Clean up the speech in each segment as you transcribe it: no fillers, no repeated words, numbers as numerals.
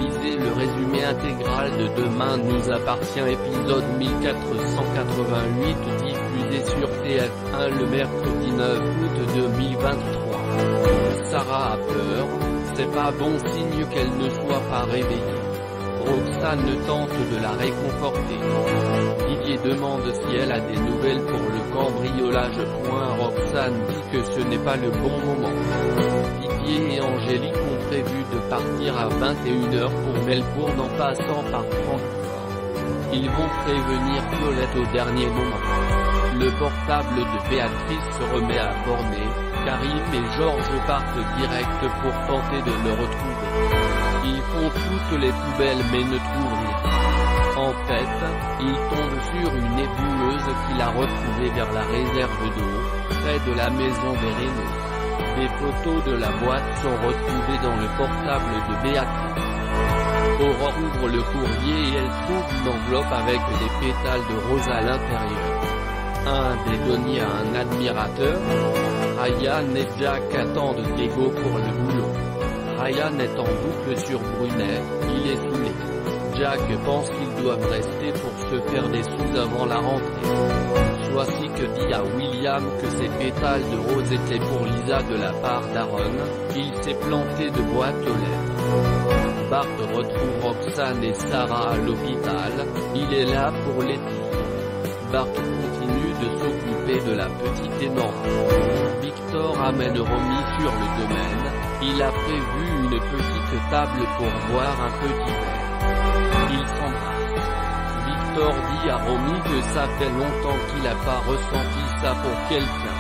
Lisez le résumé intégral de Demain nous appartient épisode 1488 diffusé sur TF1 le mercredi 9 août 2023. Sarah a peur, c'est pas bon signe qu'elle ne soit pas réveillée. Roxane tente de la réconforter. Didier demande si elle a des nouvelles pour le cambriolage. Roxane dit que ce n'est pas le bon moment. Didier et Angélique ont prévu de partir à 21h pour Melbourne en passant par Francfort. Ils vont prévenir Violette au dernier moment. Le portable de Béatrice se remet à borner. Karim et Georges partent direct pour tenter de le retrouver. Ils font toutes les poubelles mais ne trouvent rien. En fait, ils tombent sur une ébouleuse qu'il a retrouvée vers la réserve d'eau, près de la maison des Reynaud. Des photos de la boîte sont retrouvées dans le portable de Béatrice. Aurore ouvre le courrier et elle trouve une enveloppe avec des pétales de rose à l'intérieur. Un des donnés à un admirateur. Ryan et Jack attendent Diego pour le boulot. Ryan est en boucle sur Brunet, il est saoulé. Jack pense qu'ils doivent rester pour se faire des sous avant la rentrée. Voici que dit à William que ces pétales de rose étaient pour Lisa de la part d'Aaron. Il s'est planté de boîte aux lettres. Bart retrouve Roxane et Sarah à l'hôpital, il est là pour les dire. Bart continue de s'occuper de la petite Enora. Victor amène Romy sur le domaine, il a prévu une petite table pour boire un petit verre. Ils s'embrassent. Victor dit à Romy que ça fait longtemps qu'il n'a pas ressenti ça pour quelqu'un.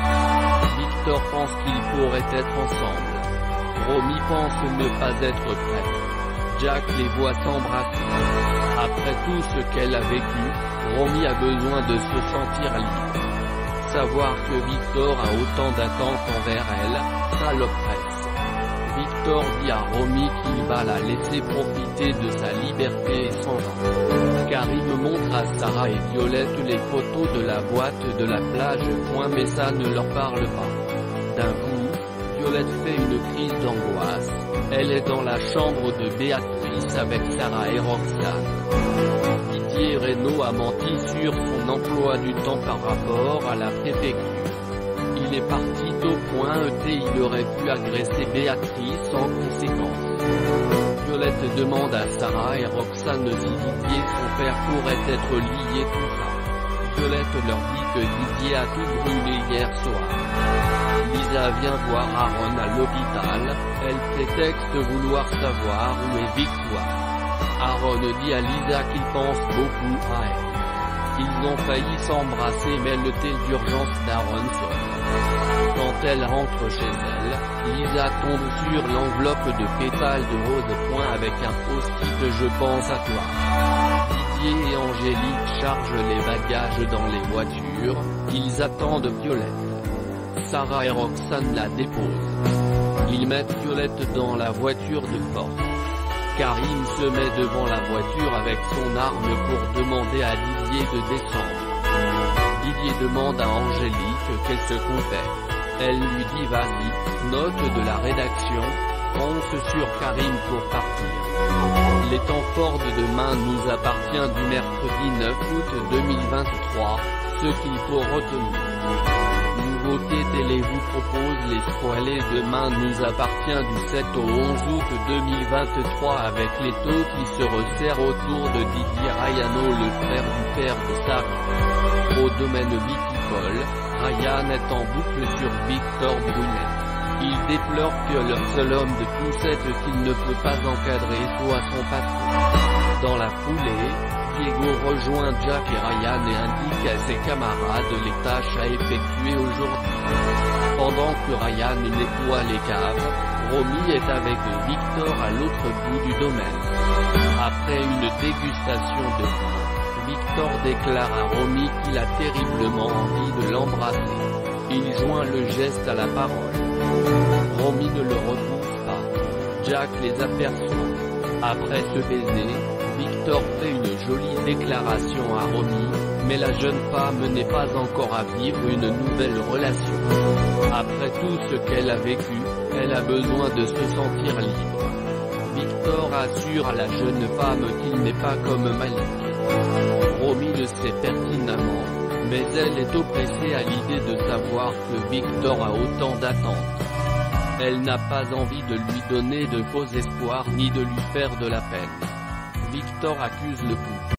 Victor pense qu'ils pourraient être ensemble. Romy pense ne pas être prête. Jack les voit s'embrasser. Après tout ce qu'elle a vécu, Romy a besoin de se sentir libre. Savoir que Victor a autant d'attentes envers elle, ça l'oppresse. Victor dit à Romy qu'il va la laisser profiter de sa liberté et sans an. Karim montre à Sarah et Violette les photos de la boîte de la plage. Mais ça ne leur parle pas. D'un coup, Violette fait une crise d'angoisse. Elle est dans la chambre de Béatrice avec Sarah et Roxane. Didier Reynaud a menti sur son emploi du temps par rapport à la préfecture. Il est parti au point ET, il aurait pu agresser Béatrice sans conséquence. Violette demande à Sarah et Roxane si Didier son père pourrait être lié tout ça. Violette leur dit que Didier a tout brûlé hier soir. Lisa vient voir Aaron à l'hôpital, elle prétexte vouloir savoir où est Victoire. Aaron dit à Lisa qu'il pense beaucoup à elle. Ils ont failli s'embrasser mais le tel d'urgence d'Aaron sonne. Quand elle rentre chez elle, Lisa tombe sur l'enveloppe de pétales de rose. Avec un post-it je pense à toi. Didier et Angélique chargent les bagages dans les voitures, ils attendent Violette. Sarah et Roxane la déposent. Ils mettent Violette dans la voiture de force. Karim se met devant la voiture avec son arme pour demander à Didier de descendre. Didier demande à Angélique qu'elle se confesse. Elle lui dit vas-y, note de la rédaction, fonce sur Karim pour partir. Les temps forts de Demain nous appartient du mercredi 9 août 2023, ce qu'il faut retenir. Nouveauté télé vous propose les spoilers. Demain nous appartient du 7 au 11 août 2023 avec les taux qui se resserrent autour de Didier Rayano, le frère du père de Sarah. Au domaine viticole, Ryan est en boucle sur Victor Brunet. Il déplore que le seul homme de tous cette qu'il ne peut pas encadrer soit son patron. Dans la foulée, Diego rejoint Jack et Ryan et indique à ses camarades les tâches à effectuer aujourd'hui. Pendant que Ryan nettoie les caves, Romy est avec Victor à l'autre bout du domaine. Après une dégustation de vin, Victor déclare à Romy qu'il a terriblement envie de l'embrasser. Il joint le geste à la parole. Romy ne le retrouve pas. Jack les aperçoit. Après ce baiser, Victor fait une jolie déclaration à Romy, mais la jeune femme n'est pas encore à vivre une nouvelle relation. Après tout ce qu'elle a vécu, elle a besoin de se sentir libre. Victor Victor assure à la jeune femme qu'il n'est pas comme Malik. Romy le sait pertinemment, mais elle est oppressée à l'idée de savoir que Victor a autant d'attentes. Elle n'a pas envie de lui donner de faux espoirs ni de lui faire de la peine. Victor accuse le couple.